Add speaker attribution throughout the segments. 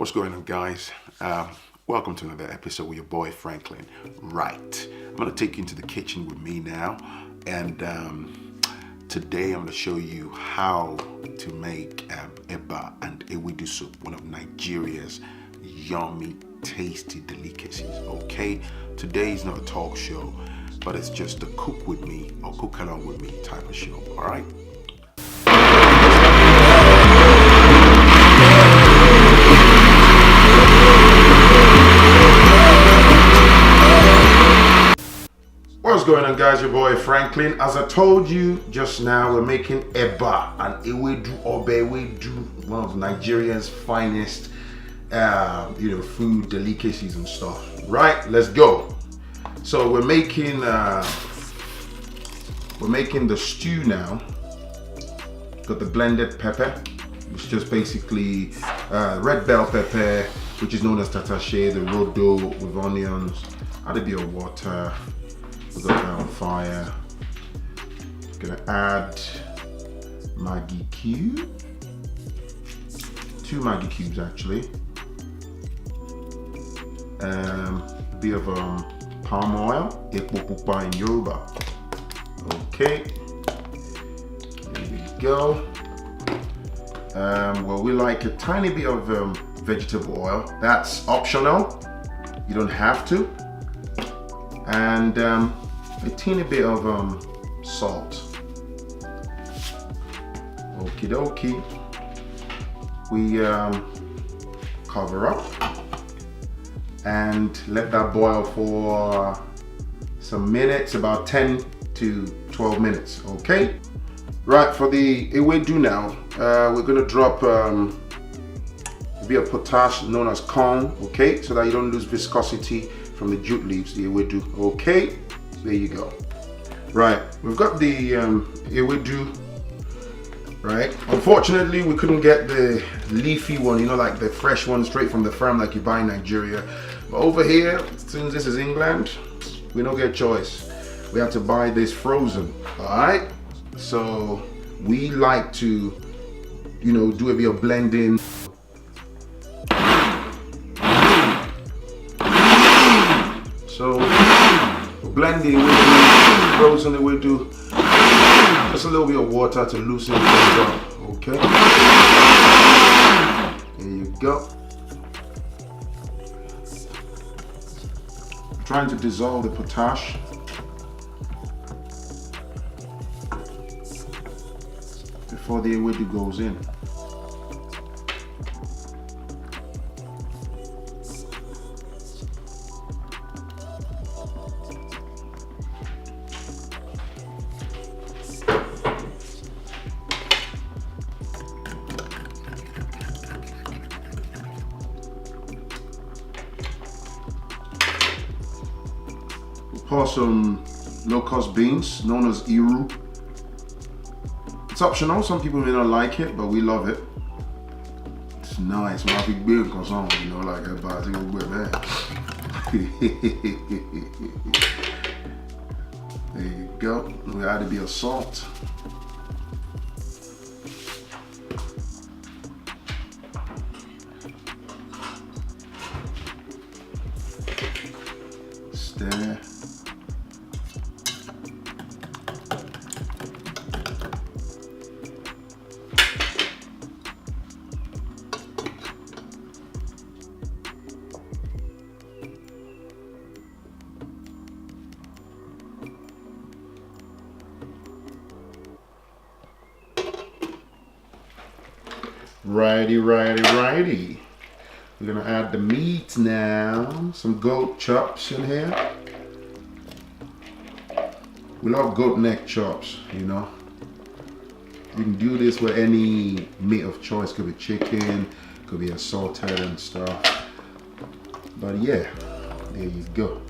Speaker 1: What's going on, guys? Welcome to another episode with your boy Phrankleen. Right, I'm gonna take you into the kitchen with me now, and today I'm gonna show you how to make eba and ewedu soup, one of Nigeria's yummy, tasty delicacies. Okay, today is not a talk show, but it's just a cook with me or cook along with me type of show. All right. What's going on, guys? Your boy Phrankleen. As I told you just now, we're making eba and ewedu, one of Nigeria's finest food delicacies and stuff. Right, let's go. So we're making the stew now. Got the blended pepper, which is just basically red bell pepper, which is known as tatache, the rodo with onions, add a bit of water. We've got that on fire. Gonna add Maggi cube, 2 Maggi cubes actually. A bit of palm oil, epo pupa in Yoruba. Okay, there we go. Well, we like a tiny bit of vegetable oil. That's optional. You don't have to. And a teeny bit of salt. Okie dokie. We cover up and let that boil for some minutes, about 10 to 12 minutes. Okay. Right, for the ewedu now, we're gonna drop a bit of potash known as corn. Okay, so that you don't lose viscosity from the jute leaves, the ewedu. Okay, there you go. Right, we've got the ewedu. Right, unfortunately we couldn't get the leafy one, you know, like the fresh one straight from the farm like you buy in Nigeria. But over here, since this is England, we don't get choice. We have to buy this frozen. All right, so we like to, you know, do a bit of blending. So blending with the frozen ewedu, just a little bit of water to loosen things up. Okay, there you go. I'm trying to dissolve the potash. Before the ewedu goes in. Pour some locust beans, known as Ewedu. It's optional, some people may not like it, but we love it. It's nice, when I think big or something, you know, like everybody with that. There you go. We add a bit of salt. Stir. Righty. We're gonna add the meat now. Some goat chops in here. We love goat neck chops, you know. You can do this with any meat of choice. Could be chicken, could be assorted and stuff. But yeah, there you go.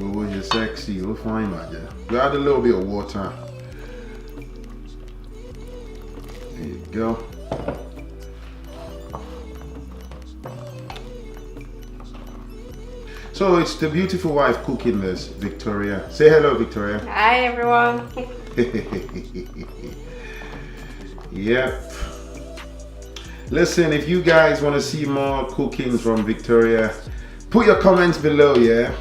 Speaker 1: Oh, you're sexy. You're fine, my dear. We add a little bit of water. There you go. So it's the beautiful wife cooking this, Victoria. Say hello, Victoria.
Speaker 2: Hi, everyone.
Speaker 1: Yep. Listen, if you guys want to see more cooking from Victoria, put your comments below, yeah?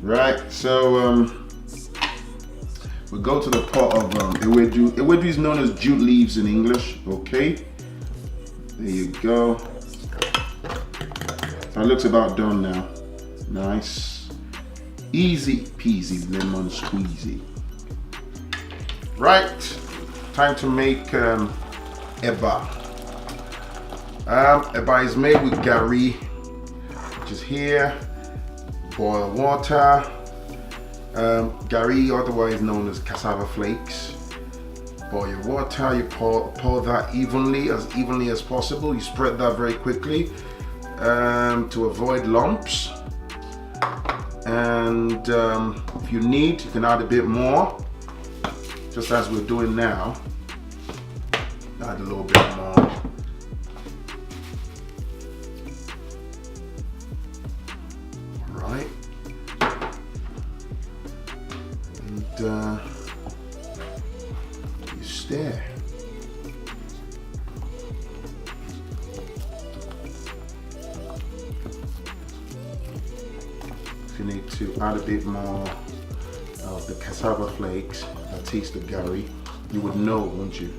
Speaker 1: Right, so we go to the pot of Ewedu. Ewedu is known as jute leaves in English, okay? There you go. So it looks about done now. Nice. Easy peasy lemon squeezy. Right, time to make eba. Eba is made with garri, which is here. Boil water. Garri, otherwise known as cassava flakes. Boil your water, you pour that evenly as possible. You spread that very quickly to avoid lumps. And if you need, you can add a bit more, just as we're doing now. Add a little bit more. Right. And you stir. You need to add a bit more of the cassava flakes that taste the garri. You would know, wouldn't you?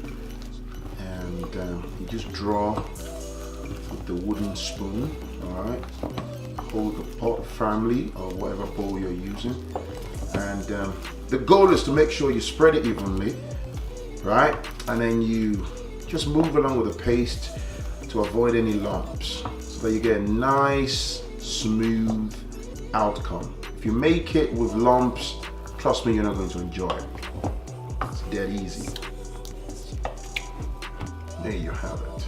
Speaker 1: And you just draw with the wooden spoon, all right? Hold the pot firmly, or whatever bowl you're using. And the goal is to make sure you spread it evenly, right? And then you just move along with the paste to avoid any lumps, so that you get a nice, smooth outcome. If you make it with lumps, trust me, you're not going to enjoy it. It's dead easy. There you have it.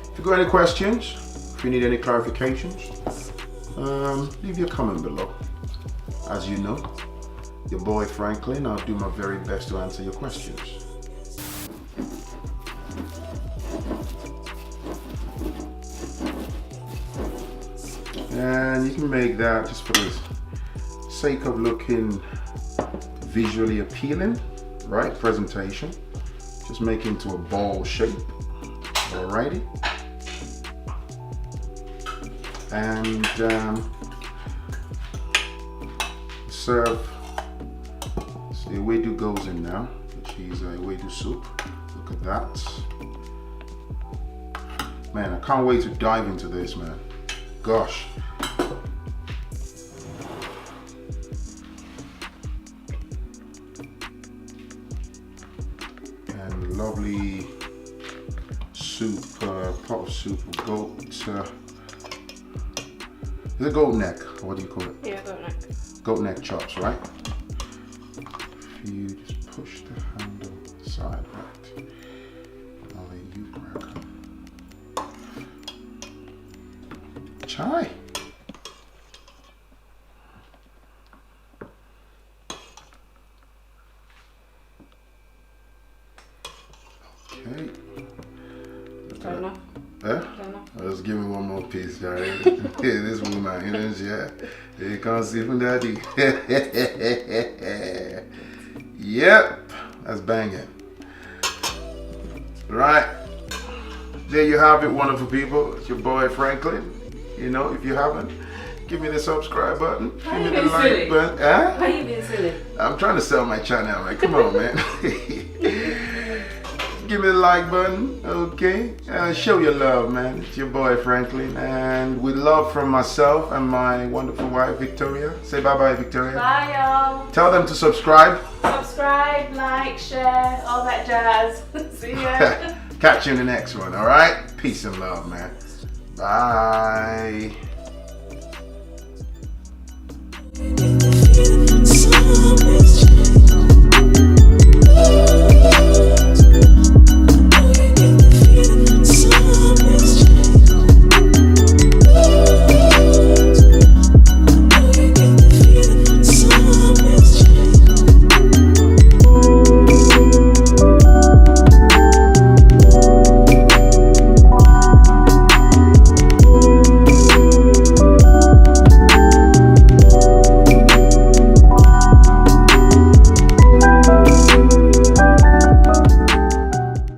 Speaker 1: If you've got any questions, if you need any clarifications, leave your comment below. As you know, your boy Phrankleen, I'll do my very best to answer your questions. And you can make that just for the sake of looking visually appealing, right? Presentation. Just make it into a ball shape. Alrighty. And serve. So the Ewedu goes in now, which is a Ewedu soup. Look at that. Man, I can't wait to dive into this, man. Gosh. And lovely soup, pot of soup of goat. Is it goat neck? Or what do you call it?
Speaker 2: Yeah, goat neck.
Speaker 1: Goat neck chops, right? If you just push the handle aside, right? I'll let you crack. Chai. Okay.
Speaker 2: Fair enough.
Speaker 1: Let's give me one more piece, Jerry. Yeah, this woman, yeah. You can't see from daddy. Yep, that's banging. Right. There you have it, wonderful people. It's your boy Phrankleen. You know, if you haven't, give me the subscribe button. Give me the like button. Huh?
Speaker 2: Why are you being silly?
Speaker 1: I'm trying to sell my channel, man. Come on, man. Give me the like button, okay? Show your love, man. It's your boy Phrankleen, and with love from myself and my wonderful wife Victoria. Say bye-bye, Victoria.
Speaker 2: Bye, y'all.
Speaker 1: Tell them to subscribe.
Speaker 2: Subscribe, like, share, all that jazz. See ya.
Speaker 1: Catch you in the next one, all right? Peace and love, man. Bye.